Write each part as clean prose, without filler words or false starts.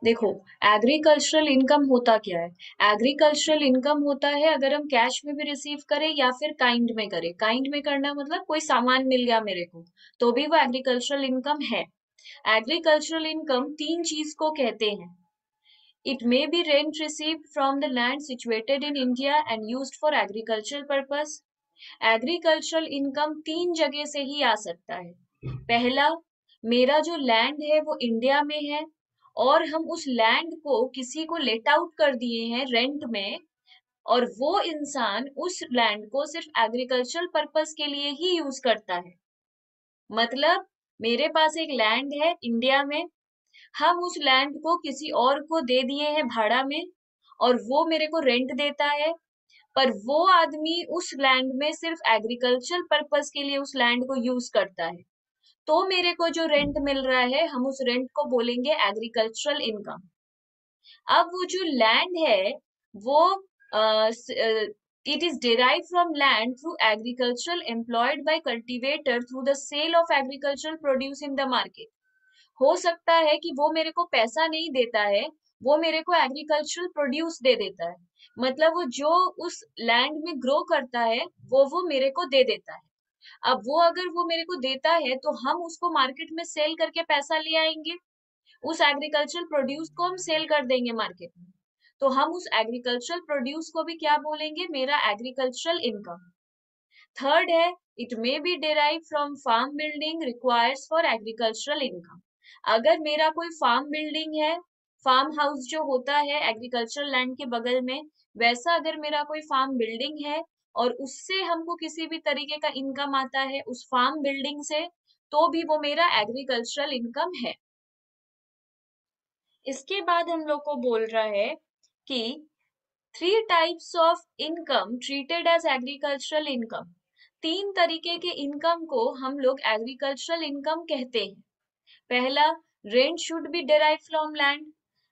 देखो, agricultural income होता क्या है? एग्रीकल्चरल इनकम होता है अगर हम कैश में भी रिसीव करें या फिर काइंड में करें। काइंड में करना मतलब कोई सामान मिल गया मेरे को, तो भी वो एग्रीकल्चरल इनकम है। एग्रीकल्चरल इनकम तीन चीज को कहते हैं। It may B rent received from the land situated in India and used for agricultural purpose. Agricultural income तीन जगह से ही आ सकता है। पहला, मेरा जो लैंड है वो इंडिया में है और हम उस लैंड को किसी को लेट आउट कर दिए हैं रेंट में, और वो इंसान उस लैंड को सिर्फ एग्रीकल्चरल पर्पस के लिए ही यूज करता है। मतलब मेरे पास एक लैंड है इंडिया में, हम उस लैंड को किसी और को दे दिए हैं भाड़ा में, और वो मेरे को रेंट देता है। पर वो आदमी उस लैंड में सिर्फ एग्रीकल्चर पर्पस के लिए उस लैंड को यूज करता है। तो मेरे को जो रेंट मिल रहा है, हम उस रेंट को बोलेंगे एग्रीकल्चरल इनकम। अब वो जो लैंड है वो it is derived from land through agricultural employed by cultivator through the sale of agricultural produce in the market. हो सकता है कि वो मेरे को पैसा नहीं देता है, वो मेरे को एग्रीकल्चरल प्रोड्यूस दे देता है। मतलब वो जो उस लैंड में ग्रो करता है वो मेरे को दे देता है। अब वो अगर वो मेरे को देता है तो हम उसको मार्केट में सेल करके पैसा ले आएंगे। उस एग्रीकल्चरल प्रोड्यूस को हम सेल कर देंगे मार्केट में। तो हम उस एग्रीकल्चरल प्रोड्यूस को भी क्या बोलेंगे? मेरा एग्रीकल्चरल इनकम। थर्ड है, it may be derived from farm building requires for agricultural income. अगर मेरा कोई फार्म बिल्डिंग है, फार्म हाउस जो होता है एग्रीकल्चरल लैंड के बगल में, वैसा अगर मेरा कोई फार्म बिल्डिंग है और उससे हमको किसी भी तरीके का इनकम आता है उस फार्म बिल्डिंग से, तो भी वो मेरा एग्रीकल्चरल इनकम है। इसके बाद हम लोग को बोल रहा है कि three types of income treated as agricultural income. तीन तरीके के इनकम को हम लोग एग्रीकल्चरल इनकम कहते हैं। पहला, rent should be derive from land.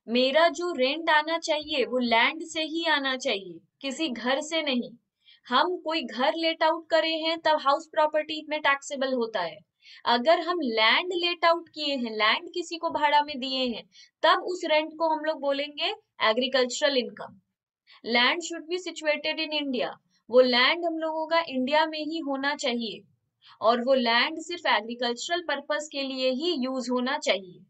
मेरा जो रेंट आना चाहिए वो लैंड से ही आना चाहिए, किसी घर से नहीं। हम कोई घर लेट आउट करे हैं तब हाउस प्रॉपर्टी में टैक्सेबल होता है। अगर हम लैंड लेट आउट किए हैं, लैंड किसी को भाड़ा में दिए हैं, तब उस रेंट को हम लोग बोलेंगे agricultural income. Land should be situated in India. वो लैंड हम लोगों का इंडिया में ही होना चाहिए, और वो लैंड सिर्फ एग्रीकल्चरल पर्पस के लिए ही यूज होना चाहिए।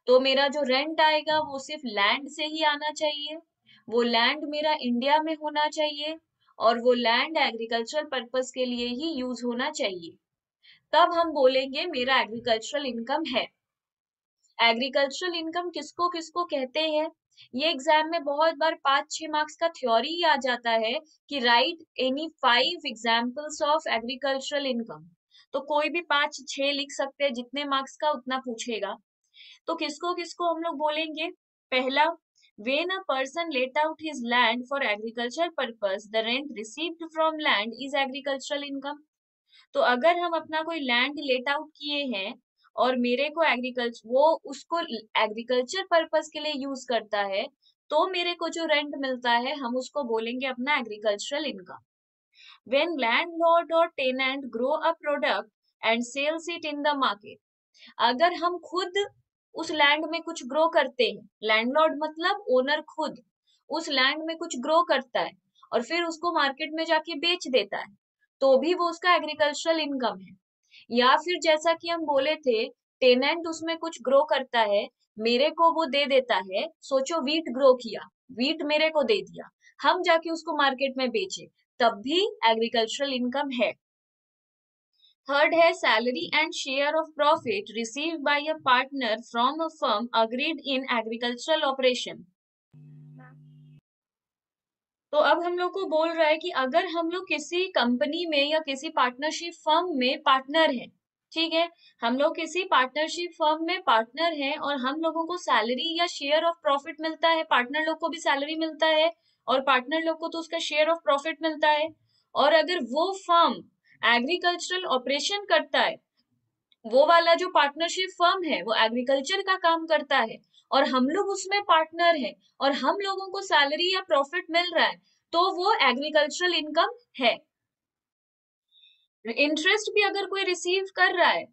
तो मेरा जो रेंट आएगा वो सिर्फ लैंड से ही आना चाहिए, वो लैंड मेरा इंडिया में होना चाहिए, और वो लैंड एग्रीकल्चरल पर्पस के लिए ही यूज होना चाहिए। तब हम बोलेंगे मेरा एग्रीकल्चरल इनकम है। एग्रीकल्चरल इनकम किसको किसको कहते हैं? ये एग्जाम में बहुत बार 5-6 मार्क्स का थ्योरी ही आ जाता है कि right any 5 examples of agricultural income. तो कोई भी 5-6 लिख सकते हैं, जितने मार्क्स का उतना पूछेगा। तो किसको किसको हम लोग बोलेंगे? पहला, when a person let out his land for agricultural purpose, the rent received from land is agricultural income। तो अगर हम अपना कोई लैंड लेट आउट किए हैं और मेरे को एग्रीकल्चर वो उसको एग्रीकल्चर पर्पस के लिए यूज करता है, तो मेरे को जो रेंट मिलता है हम उसको बोलेंगे अपना एग्रीकल्चरल इनकम। व्हेन लैंडलॉर्ड और tenant grow a product and sells it in the market. अगर हम खुद उस लैंड में कुछ ग्रो करते हैं, लैंडलॉर्ड मतलब ओनर खुद उस लैंड में कुछ ग्रो करता है और फिर उसको मार्केट में जाके बेच देता है, तो भी वो उसका एग्रीकल्चरल इनकम है। या फिर जैसा कि हम बोले थे, टेनेंट उसमें कुछ ग्रो करता है, मेरे को वो दे देता है। सोचो वीट ग्रो किया, वीट मेरे को दे दिया, हम जाके उसको मार्केट में बेचे, तब भी एग्रीकल्चरल इनकम है। थर्ड है salary and share of profit received by a partner from a firm agreed in agricultural operation. तो अब हम लोग को बोल रहा है कि अगर हम लोग किसी कंपनी में या किसी पार्टनरशिप फर्म में पार्टनर हैं, ठीक है, हम लोग किसी पार्टनरशिप फर्म में पार्टनर हैं और हम लोगों को सैलरी या शेयर ऑफ प्रॉफिट मिलता है, पार्टनर लोग को भी सैलरी मिलता है और पार्टनर लोग को तो उसका शेयर ऑफ प्रॉफिट मिलता है। और अगर वो फर्म एग्रीकल्चरल ऑपरेशन करता है, वो वाला जो पार्टनरशिप फर्म है वो एग्रीकल्चर का काम करता है और हम लोग उसमें पार्टनर हैं और हम लोगों को सैलरी या प्रॉफिट मिल रहा है, तो वो एग्रीकल्चरल इनकम है। इंटरेस्ट भी अगर कोई रिसीव कर रहा है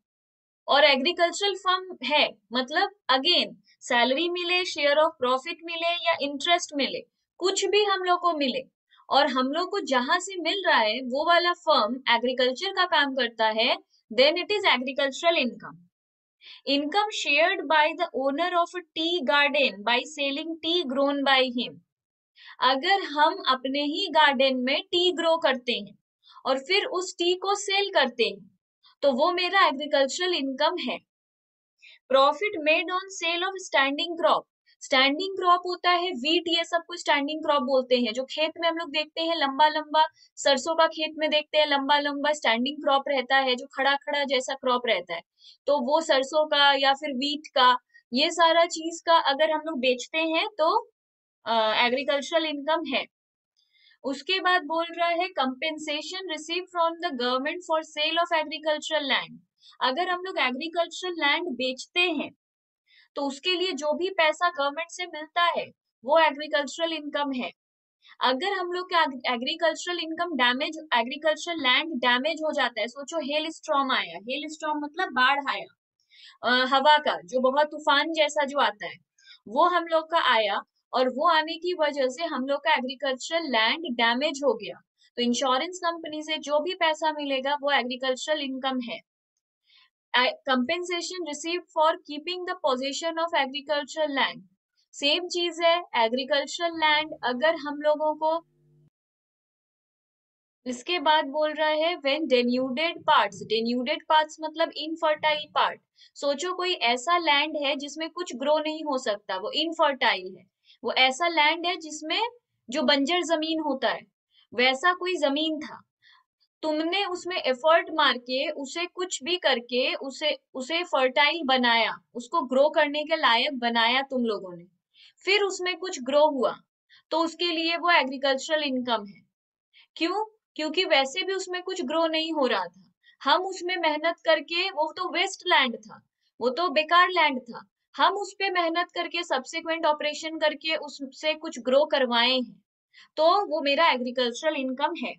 और एग्रीकल्चरल फर्म है, मतलब अगेन सैलरी मिले, शेयर ऑफ प्रॉफिट मिले या इंटरेस्ट मिले, कुछ भी हम लोग को मिले, और हम लोग को जहां से मिल रहा है वो वाला फर्म एग्रीकल्चर का काम करता है, then it is agricultural income. Income shared by the owner of a tea garden by selling tea grown by him. अगर हम अपने ही गार्डन में टी ग्रो करते हैं और फिर उस टी को सेल करते हैं, तो वो मेरा एग्रीकल्चरल इनकम है। Profit made on sale of standing crop. Standing crop होता है वीट, ये सब कुछ स्टैंडिंग क्रॉप बोलते हैं। जो खेत में हम लोग देखते हैं लंबा लंबा, सरसों का खेत में देखते हैं लंबा लंबा स्टैंडिंग क्रॉप रहता है, जो खड़ा खड़ा जैसा क्रॉप रहता है, तो वो सरसों का या फिर वीट का, ये सारा चीज का अगर हम लोग बेचते हैं तो एग्रीकल्चरल इनकम है। उसके बाद बोल रहा है compensation receive from the government for sale of agricultural land. अगर हम लोग एग्रीकल्चरल लैंड बेचते हैं तो उसके लिए जो भी पैसा गवर्नमेंट से मिलता है वो एग्रीकल्चरल इनकम है। अगर हम लोग का agricultural income damage, agricultural land damage हो जाता है, सोचो हेल स्टॉर्म आया, हेल स्टॉर्म मतलब बाढ़ आया, हवा का जो बहुत तूफान जैसा जो आता है, वो हम लोग का आया, और वो आने की वजह से हम लोग का एग्रीकल्चरल लैंड डैमेज हो गया, तो इंश्योरेंस कंपनी से जो भी पैसा मिलेगा वो एग्रीकल्चरल इनकम है। Compensation received for keeping the position of agricultural land, same चीज है। एग्रीकल्चरल लैंड अगर हम लोगों को, इसके बाद बोल रहा है व्हेन डेन्यूडेड पार्ट्स, डेन्यूडेड पार्ट्स मतलब इनफर्टाइल पार्ट। सोचो कोई ऐसा लैंड है जिसमें कुछ ग्रो नहीं हो सकता, वो इनफर्टाइल है, वो ऐसा लैंड है जिसमें जो बंजर जमीन होता है वैसा कोई जमीन था, तुमने उसमें एफर्ट मार के उसे कुछ भी करके उसे उसे फर्टाइल बनाया, उसको ग्रो करने के लायक बनाया तुम लोगों ने, फिर उसमें कुछ ग्रो हुआ, तो उसके लिए वो एग्रीकल्चरल इनकम है। क्यों? क्योंकि वैसे भी उसमें कुछ ग्रो नहीं हो रहा था, हम उसमें मेहनत करके, वो तो वेस्ट लैंड था, वो तो बेकार लैंड था, हम उस पे मेहनत करके सब्सिक्वेंट ऑपरेशन करके उससे कुछ ग्रो करवाए हैं, तो वो मेरा एग्रीकल्चरल इनकम है।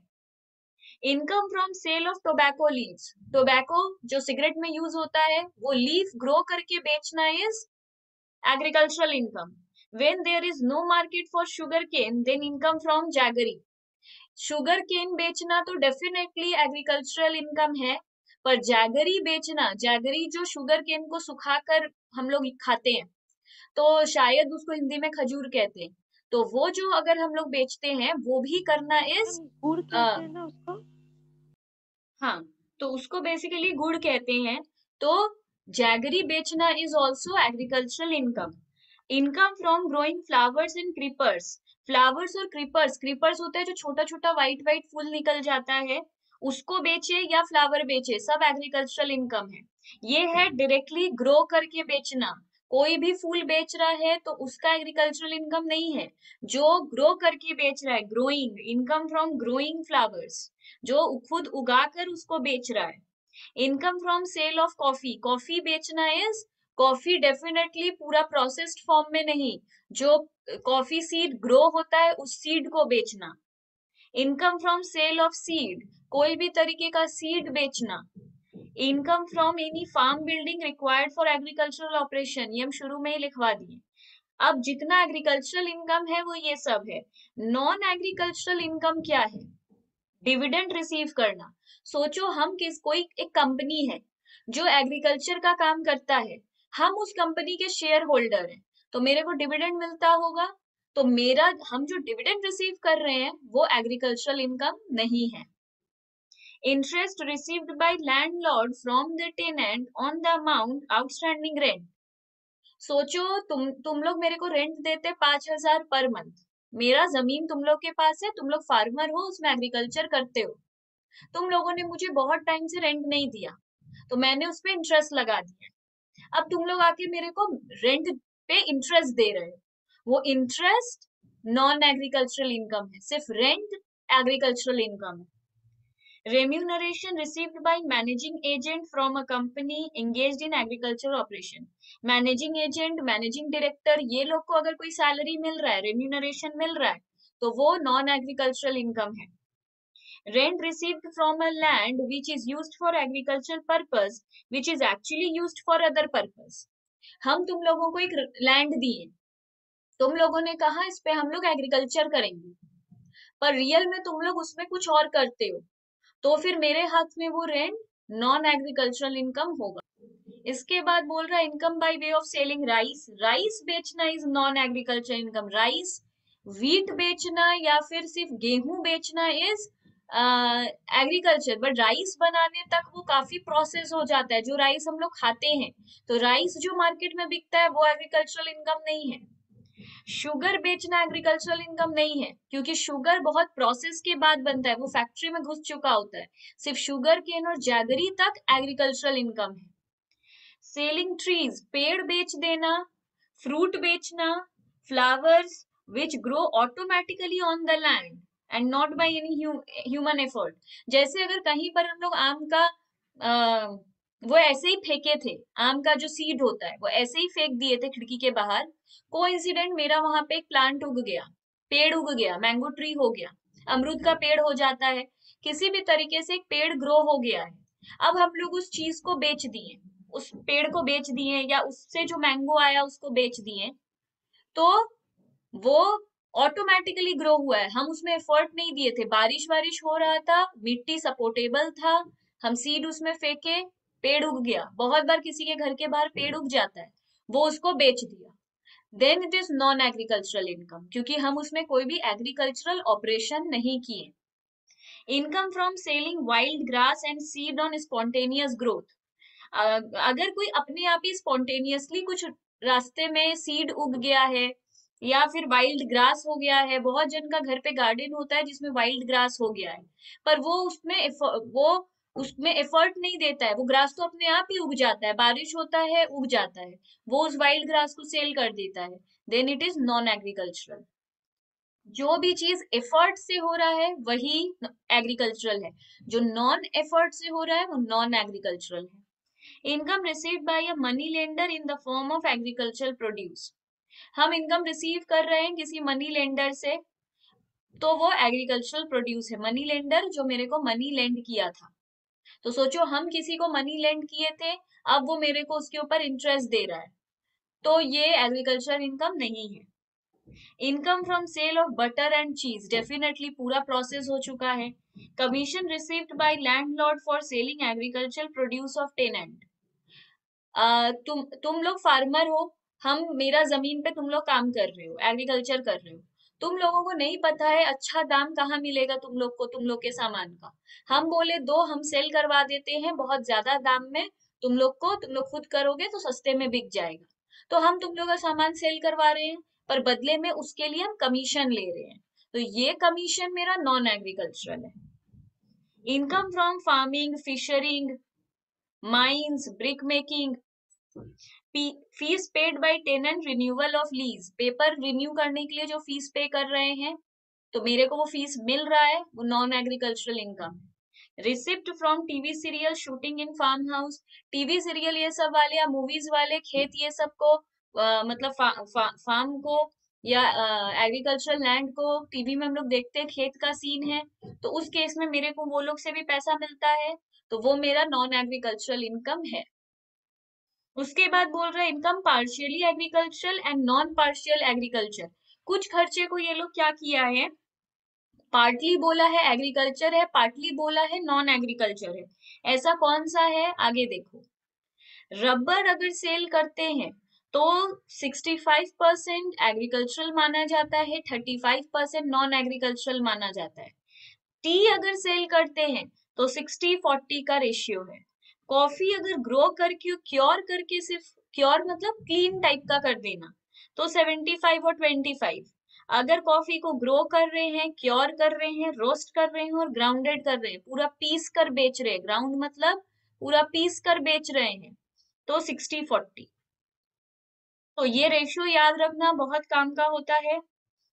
Income from sale of tobacco leaves, tobacco जो सिगरेट में यूज होता है वो लीफ ग्रो करके बेचना is agricultural income. When there is no market for sugar cane then income from jaggery. Sugar cane बेचना तो डेफिनेटली एग्रीकल्चरल इनकम है, पर जैगरी बेचना, जैगरी जो शुगर केन को सुखाकर हम लोग खाते हैं, तो शायद उसको हिंदी में खजूर कहते हैं, तो वो जो अगर हम लोग बेचते हैं वो भी करना मैम इज, गुड़ कहते हैं ना उसको। हाँ, तो उसको बेसिकली गुड़ कहते हैं। तो जैगरी बेचना is also agricultural income. Income from growing flowers and creepers. Flowers और क्रीपर्स, क्रीपर्स होता है जो छोटा छोटा व्हाइट व्हाइट फूल निकल जाता है, उसको बेचे या फ्लावर बेचे, सब एग्रीकल्चरल इनकम है। ये है डायरेक्टली ग्रो करके बेचना, कोई भी फूल बेच रहा है तो उसका एग्रीकल्चरल इनकम नहीं है। जो ग्रो करके बेच रहा है, growing, income from growing flowers, जो खुद उगाकर उसको बेच रहा है। Income from sale of coffee, coffee बेचना इज, कॉफी डेफिनेटली पूरा प्रोसेस्ड फॉर्म में नहीं, जो कॉफी सीड ग्रो होता है उस सीड को बेचना। Income from sale of seed, कोई भी तरीके का सीड बेचना। Income from any farm building required for agricultural operation, ये हम शुरू में ही लिखवा दिए। अब जितना एग्रीकल्चरल इनकम है वो ये सब है। नॉन एग्रीकल्चरल इनकम क्या है? डिविडेंड रिसीव करना। सोचो हम किस, कोई एक कंपनी है जो एग्रीकल्चर का काम करता है, हम उस कंपनी के शेयर होल्डर हैं, तो मेरे को डिविडेंड मिलता होगा, तो मेरा, हम जो डिविडेंड रिसीव कर रहे हैं वो एग्रीकल्चरल इनकम नहीं है। Interest received by landlord from the tenant on the amount outstanding rent. सोचो तुम लोग मेरे को रेंट देते 5,000 पर मंथ, मेरा जमीन तुम लोग के पास है, तुम लोग फार्मर हो, उसमें एग्रीकल्चर करते हो, तुम लोगों ने मुझे बहुत टाइम से रेंट नहीं दिया, तो मैंने उस पे इंटरेस्ट लगा दिया। अब तुम लोग आके मेरे को रेंट पे इंटरेस्ट दे रहे हो, वो इंटरेस्ट नॉन एग्रीकल्चरल इनकम है, सिर्फ रेंट एग्रीकल्चरल इनकम है। Remuneration received by managing agent from a company engaged in agricultural operation. Managing agent, managing director, ये लोग को अगर कोई सैलरी मिल रहा है, रेम्यूनरेशन मिल रहा है, तो वो नॉन एग्रीकल्चरल इनकम है। Rent received from a land which is used for agricultural purpose, which is actually used for other purpose. हम तुम लोगों को एक लैंड दिए, तुम लोगों ने कहा इस पे हम लोग एग्रीकल्चर करेंगे, पर रियल में तुम लोग उसमें कुछ और करते हो, तो फिर मेरे हाथ में वो रेंट नॉन एग्रीकल्चरल इनकम होगा। इसके बाद बोल रहा है income by way of selling rice, rice बेचना is non agriculture income. Rice, wheat बेचना या फिर सिर्फ गेहूं बेचना इज एग्रीकल्चर, बट राइस बनाने तक वो काफी प्रोसेस हो जाता है, जो राइस हम लोग खाते हैं, तो राइस जो मार्केट में बिकता है वो एग्रीकल्चरल इनकम नहीं है। शुगर बेचना एग्रीकल्चरल इनकम नहीं है, क्योंकि शुगर बहुत प्रोसेस के बाद बनता है, वो फैक्ट्री में घुस चुका होता है। सिर्फ शुगर केन और जैगरी तक एग्रीकल्चरल इनकम है। सेलिंग ट्रीज, पेड़ बेच देना, फ्रूट बेचना, flowers which grow automatically on the land and not by any human effort. जैसे अगर कहीं पर हम लोग आम का वो ऐसे ही फेंके थे, आम का जो सीड होता है वो ऐसे ही फेंक दिए थे खिड़की के बाहर, कोइंसिडेंट मेरा वहां पे एक प्लांट उग गया, पेड़ उग गया, मैंगो ट्री हो गया, अमरूद का पेड़ हो जाता है, किसी भी तरीके से एक पेड़ ग्रो हो गया है। अब हम लोग उस चीज को बेच दिए, उस पेड़ को बेच दिए या उससे जो मैंगो आया उसको बेच दिए, तो वो ऑटोमेटिकली ग्रो हुआ है, हम उसमें एफर्ट नहीं दिए थे, बारिश वारिश हो रहा था, मिट्टी सपोर्टेबल था, हम सीड उसमें फेंके, पेड़ उग गया। बहुत बार किसी के घर के बाहर पेड़ उग जाता है, वो उसको बेच दिया, then it is non agricultural income, क्योंकि हम उसमें कोई भी एग्रीकल्चरल ऑपरेशन नहीं किए। Income from selling wild grass and seed on spontaneous growth, अगर कोई अपने आप ही स्पॉन्टेनियसली कुछ रास्ते में सीड उग गया है या फिर वाइल्ड ग्रास हो गया है, बहुत जन का घर पे गार्डन होता है जिसमें वाइल्ड ग्रास हो गया है, पर वो उसमें एफर्ट नहीं देता है, वो ग्रास तो अपने आप ही उग जाता है, बारिश होता है उग जाता है, वो उस वाइल्ड ग्रास को सेल कर देता है, then it is non agricultural. जो भी चीज एफर्ट से हो रहा है वही एग्रीकल्चरल है, जो नॉन एफर्ट से हो रहा है वो नॉन एग्रीकल्चरल है। Income received by a money lender in the form of agricultural produce, हम इनकम रिसीव कर रहे हैं किसी मनी लेंडर से, तो वो एग्रीकल्चरल प्रोड्यूस है। मनी लेंडर जो मेरे को मनी लेंड किया था, तो सोचो हम किसी को मनी लेंड किए थे, अब वो मेरे को उसके ऊपर इंटरेस्ट दे रहा है, तो ये एग्रीकल्चरल इनकम नहीं है। Income from sale of butter and cheese, definitely पूरा प्रोसेस हो चुका है। Commission received by landlord for selling agricultural produce of tenant, तुम लोग फार्मर हो, हम मेरा जमीन पे तुम लोग काम कर रहे हो, एग्रीकल्चर कर रहे हो, तुम लोगों को नहीं पता है अच्छा दाम कहाँ मिलेगा तुम लोग को, तुम लोग के सामान का, हम बोले दो, हम सेल करवा देते हैं बहुत ज्यादा दाम में, तुम लोग को, तुम लोग खुद करोगे तो सस्ते में बिक जाएगा, तो हम तुम लोग का सामान सेल करवा रहे हैं, पर बदले में उसके लिए हम कमीशन ले रहे हैं, तो ये कमीशन मेरा नॉन एग्रीकल्चरल है। Income from farming, fishering, mines, brick making, fees paid by tenant, renewal of lease, paper renew करने के लिए जो फीस पे कर रहे हैं, तो मेरे को वो फीस मिल रहा है, वो नॉन एग्रीकल्चरल इनकम है। Receipt from TV serial shooting in farm house, TV serial ये सब वाले या मूवीज वाले खेत ये सब को मतलब फार्म को या एग्रीकल्चरल लैंड को टीवी में हम लोग देखते हैं, खेत का सीन है, तो उस केस में मेरे को वो लोग से भी पैसा मिलता है, तो वो मेरा नॉन एग्रीकल्चरल इनकम है। उसके बाद बोल रहा है income partially agricultural and non partial agriculture, कुछ खर्चे को ये लोग क्या किया है, पार्टली बोला है एग्रीकल्चर है, पार्टली बोला है नॉन एग्रीकल्चर है। ऐसा कौन सा है आगे देखो। रबर अगर सेल करते हैं तो 65% एग्रीकल्चरल माना जाता है, 35% नॉन एग्रीकल्चरल माना जाता है। टी अगर सेल करते हैं तो 60-40 का रेशियो है। कॉफी अगर ग्रो करके क्योर करके, सिर्फ क्योर मतलब क्लीन टाइप का कर देना, तो 75 और 25। अगर कॉफी को ग्रो कर रहे हैं, क्योर कर रहे हैं, रोस्ट कर रहे हैं और ग्राउंडेड कर रहे हैं, पूरा पीस कर बेच रहे हैं, ग्राउंड मतलब पूरा पीस कर बेच रहे हैं, तो 60-40। तो ये रेशियो याद रखना बहुत काम का होता है।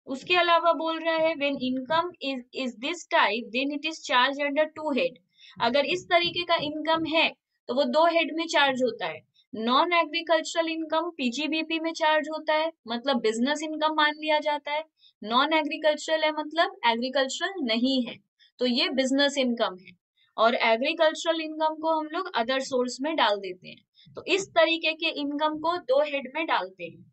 उसके अलावा बोल रहा है when income is this type then it is charge under two head, अगर इस तरीके का इनकम है तो वो दो हेड में चार्ज होता है। नॉन एग्रीकल्चरल इनकम पीजीबीपी में चार्ज होता है, मतलब बिजनेस इनकम मान लिया जाता है। नॉन एग्रीकल्चरल है मतलब एग्रीकल्चरल नहीं है, तो ये बिजनेस इनकम है, और एग्रीकल्चरल इनकम को हम लोग अदर सोर्स में डाल देते हैं। तो इस तरीके के इनकम को दो हेड में डालते हैं।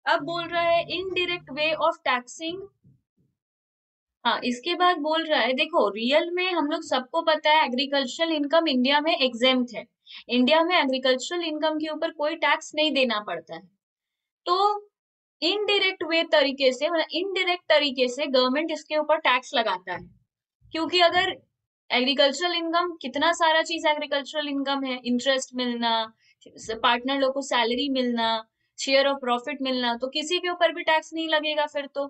अब बोल रहा है इनडायरेक्ट वे ऑफ टैक्सिंग। हाँ, इसके बाद बोल रहा है, देखो रियल में हम लोग सबको पता है एग्रीकल्चरल इनकम इंडिया में एग्जेम्प्ट है। इंडिया में एग्रीकल्चरल इनकम के ऊपर कोई टैक्स नहीं देना पड़ता है। तो इनडायरेक्ट वे तरीके से, मतलब इनडायरेक्ट तरीके से गवर्नमेंट इसके ऊपर टैक्स लगाता है। क्योंकि अगर एग्रीकल्चरल इनकम, कितना सारा चीज एग्रीकल्चरल इनकम है, इंटरेस्ट मिलना, पार्टनर लोग को सैलरी मिलना, शेयर ऑफ प्रॉफिट मिलना, तो किसी के ऊपर भी टैक्स नहीं लगेगा फिर तो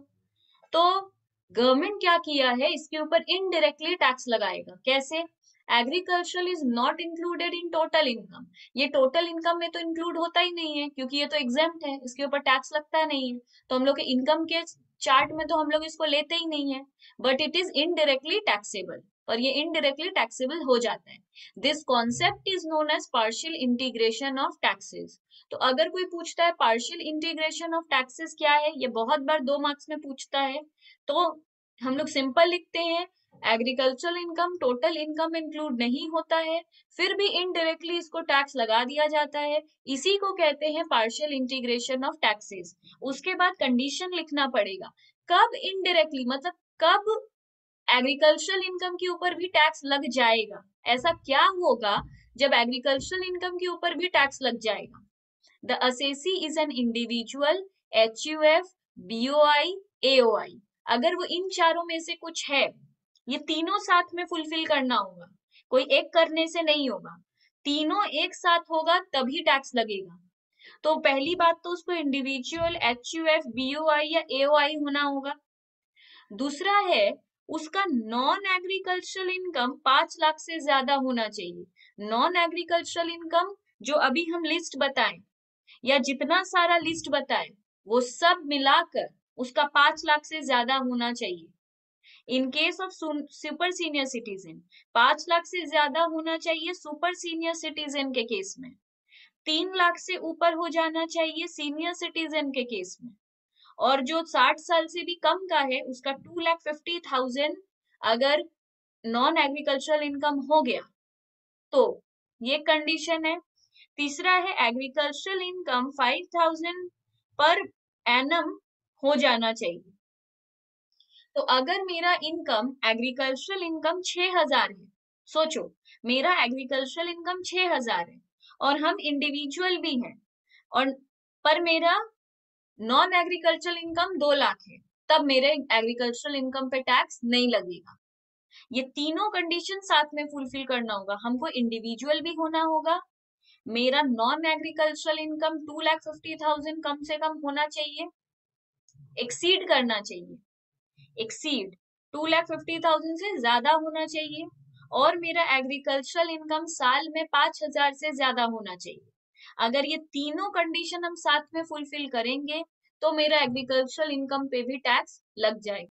गवर्नमेंट क्या किया है, इसके ऊपर इनडायरेक्टली टैक्स लगाएगा। कैसे? Agriculture is not included in total income. ये टोटल इनकम में तो इंक्लूड होता ही नहीं है, क्योंकि ये तो एग्जेम्प्ट है, इसके ऊपर टैक्स लगता नहीं है। तो हम लोग के इनकम के चार्ट में तो हम लोग इसको लेते ही नहीं है, but it is indirectly taxable, और ये इनडायरेक्टली टैक्सेबल हो जाता है। This concept is known as partial integration of taxes. तो अगर कोई पूछता है पार्शियल इंटीग्रेशन ऑफ टैक्सेस क्या है, ये बहुत बार 2 मार्क्स में पूछता है, तो हम लोग सिंपल लिखते हैं, agricultural income total income include नहीं होता है, फिर भी इनडायरेक्टली इसको टैक्स लगा दिया जाता है, इसी को कहते हैं पार्शियल इंटीग्रेशन ऑफ टैक्सेस। उसके बाद कंडीशन लिखना पड़ेगा, कब इनडायरेक्टली, मतलब कब एग्रीकल्चरल इनकम के ऊपर भी टैक्स लग जाएगा। ऐसा क्या होगा जब एग्रीकल्चरल इनकम के ऊपर भी टैक्स लग जाएगा? The assessee is an individual, HUF, BOI, AOI। अगर वो इन चारों में से कुछ है, ये तीनों साथ में फुलफिल करना होगा, कोई एक करने से नहीं होगा, तीनों एक साथ होगा तभी टैक्स लगेगा। तो पहली बात तो उसको इंडिविजुअल, HUF, BOI या AOI होना होगा। दूसरा है, उसका नॉन एग्रीकल्चरल इनकम 5 लाख से ज्यादा होना चाहिए। नॉन एग्रीकल्चरल इनकम जो अभी हम लिस्ट बताएं, या जितना सारा लिस्ट बताए, वो सब मिलाकर उसका 5 लाख से ज्यादा होना चाहिए। In case of super senior citizen 5 lakh से ज्यादा होना चाहिए सुपर सीनियर सिटीजन के केस में, 3 लाख से ऊपर हो जाना चाहिए सीनियर सिटीजन के केस में, और जो 60 साल से भी कम का है उसका 2,50,000 अगर नॉन एग्रीकल्चरल इनकम हो गया तो ये कंडीशन है। तीसरा है एग्रीकल्चरल इनकम 5,000 पर एनम हो जाना चाहिए। तो अगर मेरा इनकम, एग्रीकल्चरल इनकम 6,000 है, सोचो मेरा एग्रीकल्चरल इनकम 6,000 है और हम इंडिविजुअल भी हैं, और पर मेरा नॉन एग्रीकल्चरल इनकम 2 लाख है, तब मेरे एग्रीकल्चरल इनकम पे टैक्स नहीं लगेगा। ये तीनों कंडीशन साथ में फुलफिल करना होगा, हमको इंडिविजुअल भी होना होगा, मेरा नॉन एग्रीकल्चरल इनकम 2,50,000 कम से कम होना चाहिए, एक्सीड करना चाहिए, एक्सीड 2,50,000 से ज्यादा होना चाहिए, और मेरा एग्रीकल्चरल इनकम साल में 5,000 से ज्यादा होना चाहिए। अगर ये तीनों कंडीशन हम साथ में फुलफिल करेंगे तो मेरा एग्रीकल्चरल इनकम पे भी टैक्स लग जाएगा।